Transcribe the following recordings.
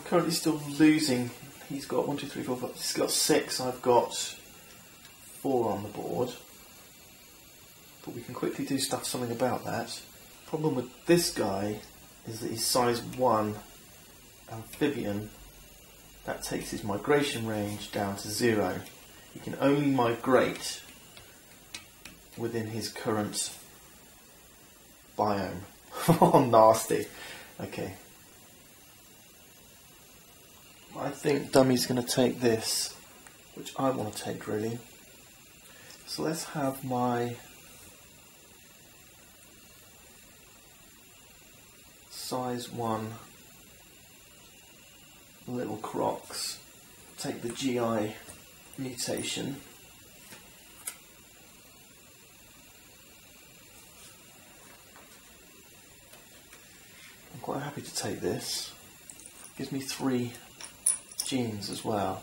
currently still losing. He's got 1, 2, 3, 4, 5. He's got 6. I've got 4 on the board. But we can quickly do something about that. Problem with this guy is that he's size 1 amphibian. That takes his migration range down to 0. He can only migrate within his current biome. Oh, nasty. Okay. I think Dummy's going to take this, which I want to take really. So let's have my size 1 little crocs. Take the GI mutation. I'm quite happy to take this. Gives me 3 genes as well.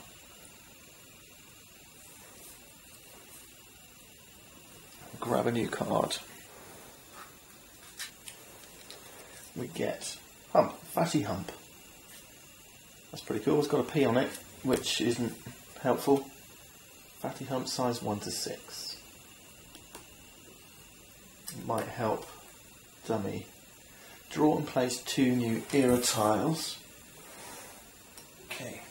Grab a new card. We get Hump, Fatty Hump. That's pretty cool. It's got a P on it, which isn't helpful. Fatty Hump, size 1 to 6. It might help Dummy. Draw and place 2 new era tiles. Okay.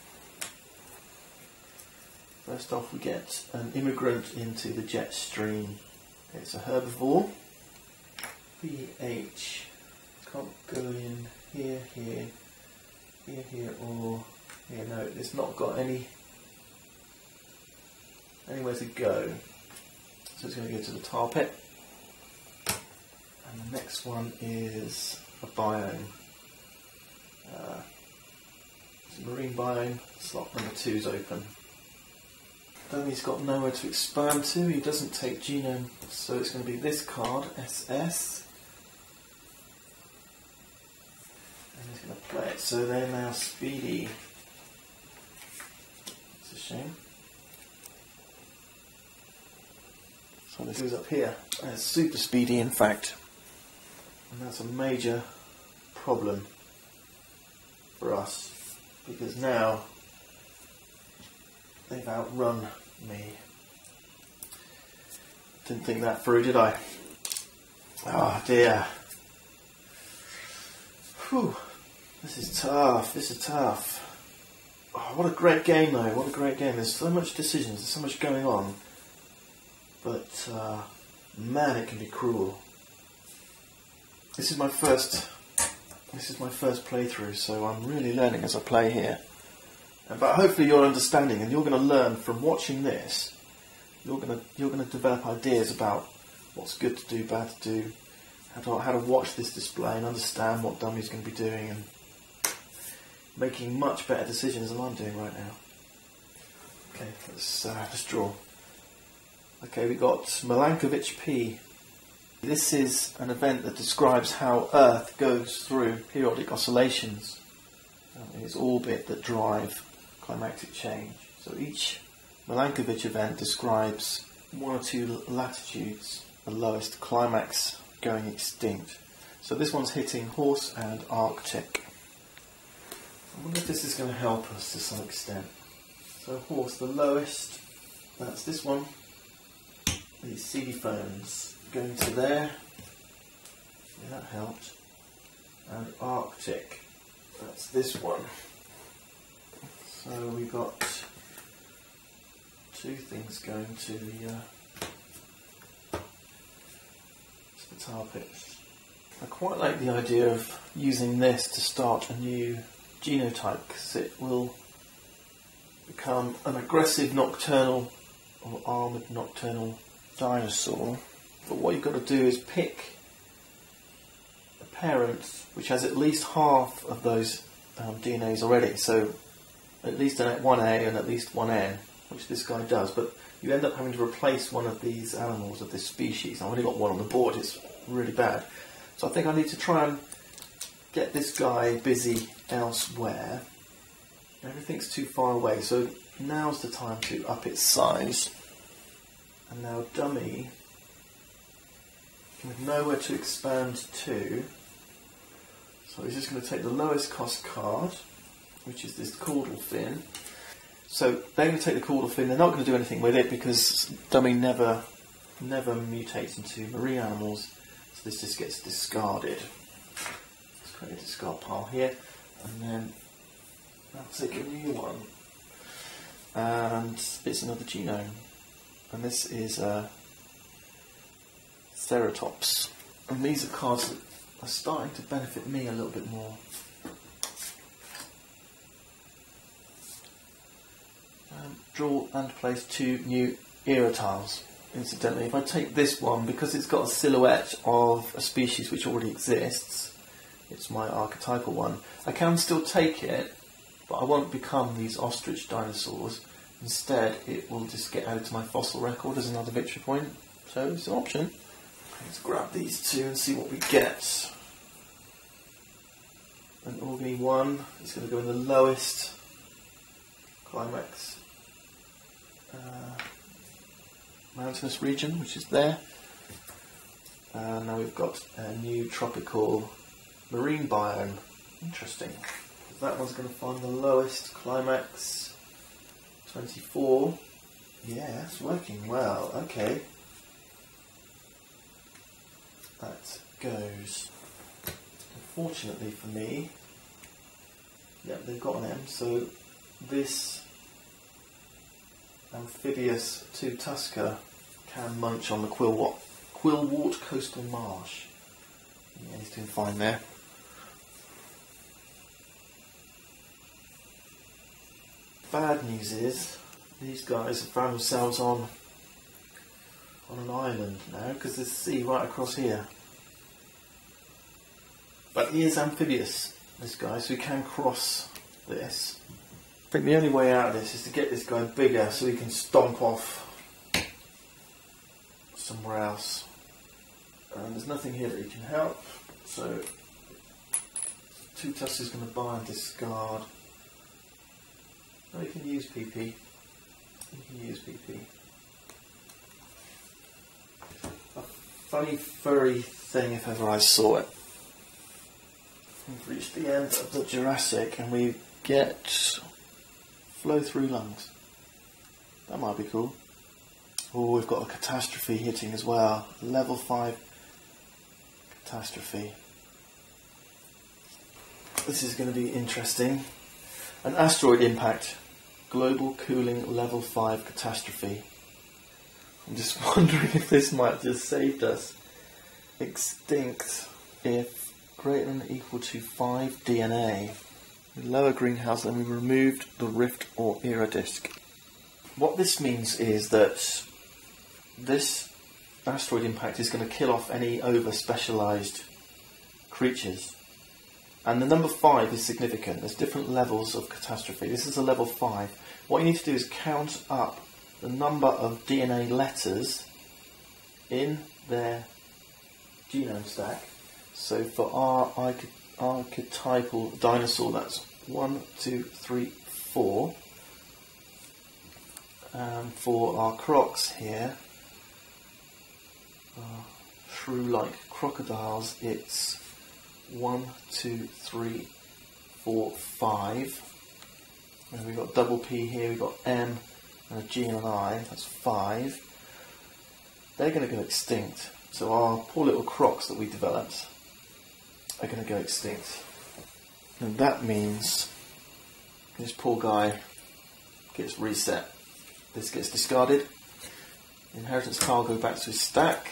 First off, we get an immigrant into the jet stream. It's a herbivore. pH. Can't go in here, here, here, here, or here. No, it's not got anywhere to go. So it's going to go to the tar pit. And the next one is a biome. It's a marine biome. Slot number 2 is open. Then he's got nowhere to expand to. He doesn't take genome, so it's going to be this card, SS. And he's going to play it. So they're now speedy. It's a shame. So this goes up here. And it's super speedy, in fact. And that's a major problem for us, because now they've outrun me. Didn't think that through, did I? Oh dear. Whew. This is tough. This is tough. Oh, what a great game though. What a great game. There's so much decisions. There's so much going on. But man, it can be cruel. This is my first playthrough, so I'm really learning as I play here. But hopefully you're understanding, and you're going to learn from watching this. You're going to develop ideas about what's good to do, bad to do, how to watch this display and understand what Dummy's going to be doing, and making much better decisions than I'm doing right now. Okay, let's draw. Okay, we got Milankovitch P. This is an event that describes how Earth goes through periodic oscillations in its orbit that drive climatic change. So each Milankovitch event describes 1 or 2 latitudes, the lowest climax going extinct. So this one's hitting Horse and Arctic. I wonder if this is going to help us to some extent. So Horse, the lowest, that's this one. These CD phones going to there. Yeah, that helped. And Arctic, that's this one. So we've got 2 things going to the tar pits. I quite like the idea of using this to start a new genotype, because it will become an aggressive nocturnal or armoured nocturnal dinosaur. But what you've got to do is pick a parent which has at least half of those DNAs already. So at least an 1A and at least 1N, which this guy does. But you end up having to replace one of these animals of this species. I've only got 1 on the board. It's really bad. So I think I need to try and get this guy busy elsewhere. Everything's too far away, so now's the time to up its size. And now Dummy, with nowhere to expand to, so he's just going to take the lowest cost card, which is this caudal fin. So they're going to take the caudal fin, they're not going to do anything with it because dummy never mutates into marine animals, so this just gets discarded. Let's create a discard pile here, and then I'll take a new one. And it's another genome, and this is Ceratops, and these are cards that are starting to benefit me a little bit more. Draw and place 2 new era tiles. Incidentally, if I take this one, because it's got a silhouette of a species which already exists, it's my archetypal one, I can still take it, but I won't become these ostrich dinosaurs. Instead, it will just get added to my fossil record as another victory point, so it's an option. Let's grab these 2 and see what we get. An Organy 1 is going to go in the lowest climax mountainous region, which is there. Now we've got a new tropical marine biome. Interesting. That one's going to find the lowest climax, 24. Yeah, it's working well. Okay. That goes. Unfortunately for me, yeah, they've got an M, so this amphibious two-tusker can munch on the Quillwort coastal marsh. Yeah, he's doing fine there. Bad news is these guys have found themselves on an island now because there's a sea right across here. But he is amphibious, this guy, so he can cross this. I think the only way out of this is to get this guy bigger so he can stomp off somewhere else. And there's nothing here that he can help, so Two Tusk is going to buy and discard. Oh, he can use PP. He can use PP. A funny furry thing if ever I saw it. We've reached the end of the Jurassic and we get flow-through lungs. That might be cool. Oh, we've got a catastrophe hitting as well. Level 5 catastrophe. This is going to be interesting. An asteroid impact. Global cooling level 5 catastrophe. I'm just wondering if this might just saved us. Extinct if greater than or equal to 5 DNA. Lower greenhouse and we removed the rift or era disk. What this means is that this asteroid impact is going to kill off any over-specialised creatures. And the number 5 is significant. There's different levels of catastrophe. This is a level 5. What you need to do is count up the number of DNA letters in their genome stack. So for our archetypal dinosaur, that's 1, 2, 3, 4. For our crocs here, shrew-like crocodiles, it's 1, 2, 3, 4, 5. And we've got double P here, we've got M and a G and an I, that's 5. They're going to go extinct. So our poor little crocs that we developed are going to go extinct. And that means this poor guy gets reset. This gets discarded. Inheritance tile goes back to his stack.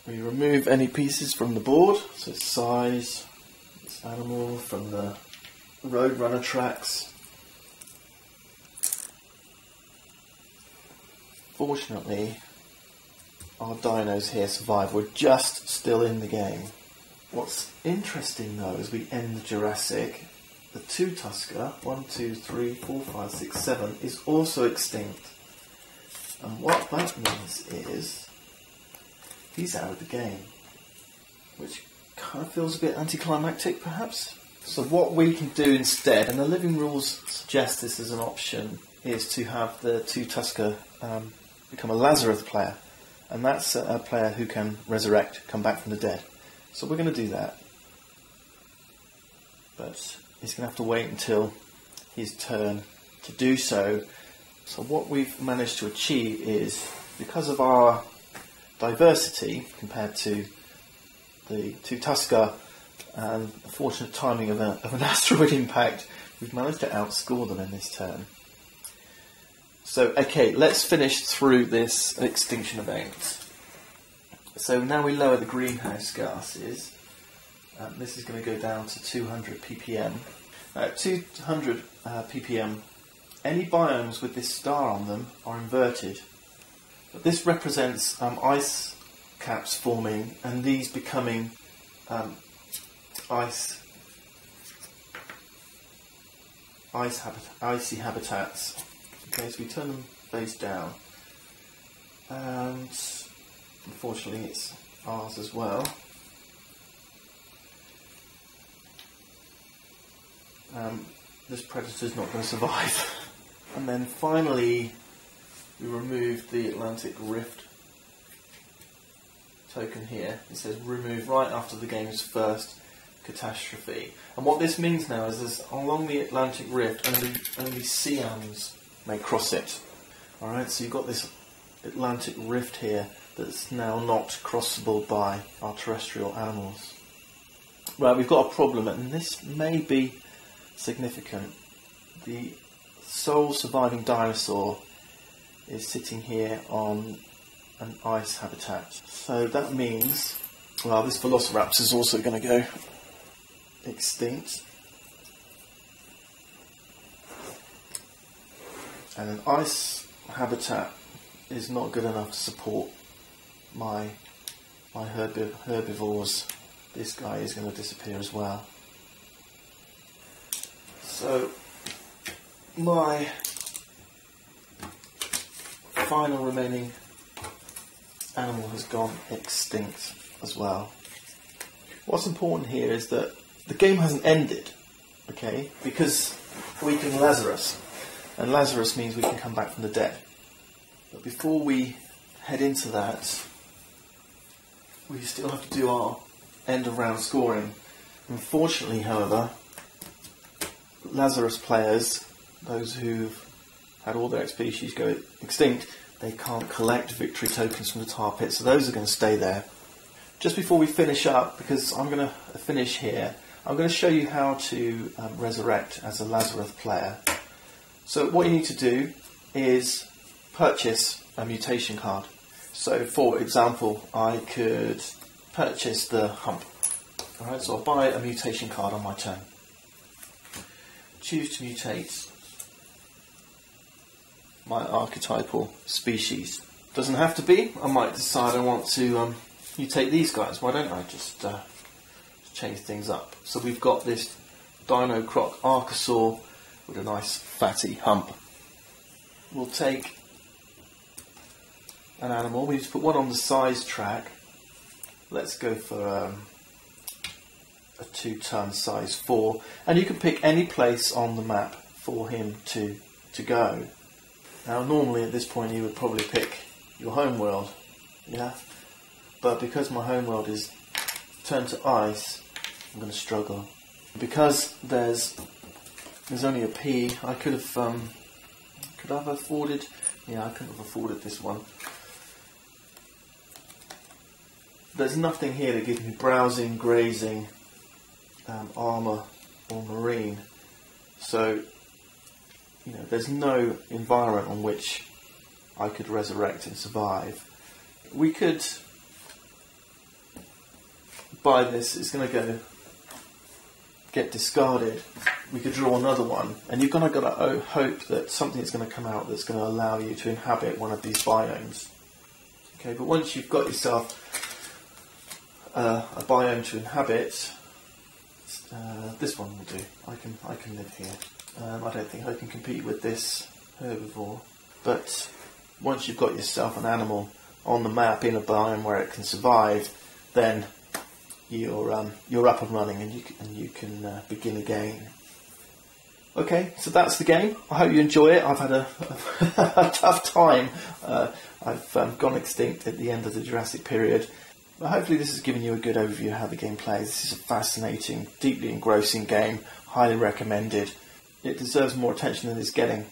We remove any pieces from the board, so size, this animal from the Roadrunner tracks. Fortunately, our dinos here survive. We're just still in the game. What's interesting though, as we end the Jurassic, the two-tusker, 1, 2, 3, 4, 5, 6, 7, is also extinct. And what that means is he's out of the game, which kind of feels a bit anticlimactic perhaps. So what we can do instead, and the living rules suggest this as an option, is to have the two-tusker become a Lazarus player. And that's a player who can resurrect, come back from the dead. So we're going to do that. but he's going to have to wait until his turn to do so. So what we've managed to achieve is, because of our diversity compared to the two Tusker and the fortunate timing of an asteroid impact, we've managed to outscore them in this turn. So, okay, let's finish through this extinction event. So now we lower the greenhouse gases. This is going to go down to 200 ppm. At 200 ppm, any biomes with this star on them are inverted. But this represents ice caps forming, and these becoming icy habitats. Okay, so we turn them face down, and unfortunately it's ours as well. This predator's not going to survive. And then finally we remove the Atlantic Rift token here. It says remove right after the game's first catastrophe. And what this means now is there's, along the Atlantic Rift, only sea animals may cross it. Alright, so you've got this Atlantic Rift here that's now not crossable by our terrestrial animals. Right, we've got a problem, and this may be significant. The sole surviving dinosaur is sitting here on an ice habitat. So that means, well, this Velociraptor is also going to go extinct. And an ice habitat is not good enough to support my herbivores. This guy is going to disappear as well. So my final remaining animal has gone extinct as well. What's important here is that the game hasn't ended, okay, because we can Lazarus, and Lazarus means we can come back from the dead. But before we head into that, we still have to do our end of round scoring. Unfortunately, however, Lazarus players, those who've had all their species go extinct, they can't collect victory tokens from the tar pit, so those are going to stay there. Just before we finish up, because I'm going to finish here, I'm going to show you how to resurrect as a Lazarus player. So what you need to do is purchase a mutation card. So for example, I could purchase the hump. Alright, so I'll buy a mutation card on my turn. Choose to mutate my archetypal species. Doesn't have to be. I might decide I want to mutate these guys. Why don't I just change things up? So we've got this Dino Croc Archosaur with a nice fatty hump. We'll take an animal. We just put one on the size track. Let's go for a 2-ton size 4, and you can pick any place on the map for him to go. Now normally at this point you would probably pick your home world, yeah, but because my home world is turned to ice, I'm going to struggle. Because there's only a P, I could have afforded, yeah, I couldn't have afforded this one. There's nothing here that gives me browsing, grazing, armour or marine, so you know, there's no environment on which I could resurrect and survive. We could buy this, it's going to get discarded. We could draw another one, and you've got to hope that something is going to come out that's going to allow you to inhabit one of these biomes. Okay, but once you've got yourself a biome to inhabit, this one will do. I can live here. I don't think I can compete with this herbivore. But once you've got yourself an animal on the map in a biome where it can survive, then you're up and running, and you can begin again. Okay, so that's the game. I hope you enjoy it. I've had a tough time. I've gone extinct at the end of the Jurassic period. Well, hopefully this has given you a good overview of how the game plays. This is a fascinating, deeply engrossing game, highly recommended. It deserves more attention than it's getting.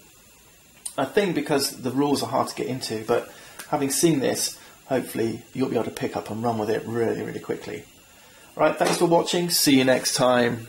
I think because the rules are hard to get into, but having seen this, hopefully you'll be able to pick up and run with it really, really quickly. Alright, thanks for watching. See you next time.